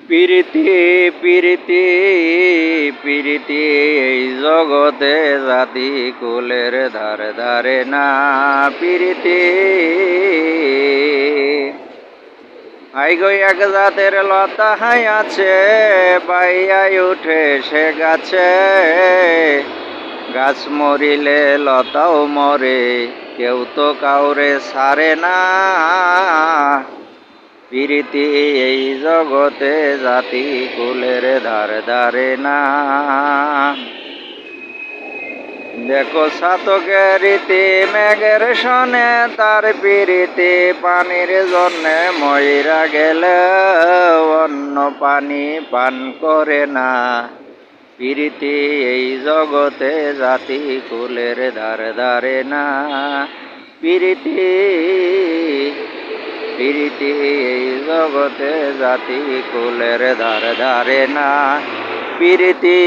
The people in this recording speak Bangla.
প্রীতি প্রীতি প্রীতি এই জগতে জাতি কুলের ধারে ধারে না প্রীতি। আইগো এক জাতের লতা হাই আছে বাইয়াই উঠে সে গাছে, গাছ মরিলে লতাও মরে কেউ তো কাউরে ছাড়ে না। প্রীতি এই জগতে জাতি কুলের ধারে ধারে না। দেখো সাতকের রীতি মেঘের সনে তার প্রীতি পানির জন্যে ময়রা গেলে অন্য পানি পান করে না। প্রীতি এই জগতে জাতি কুলের ধারে ধারে না। প্রীতি প্রীতি এই জগতে জাতি কুলের ধারে ধারে না। প্রীতি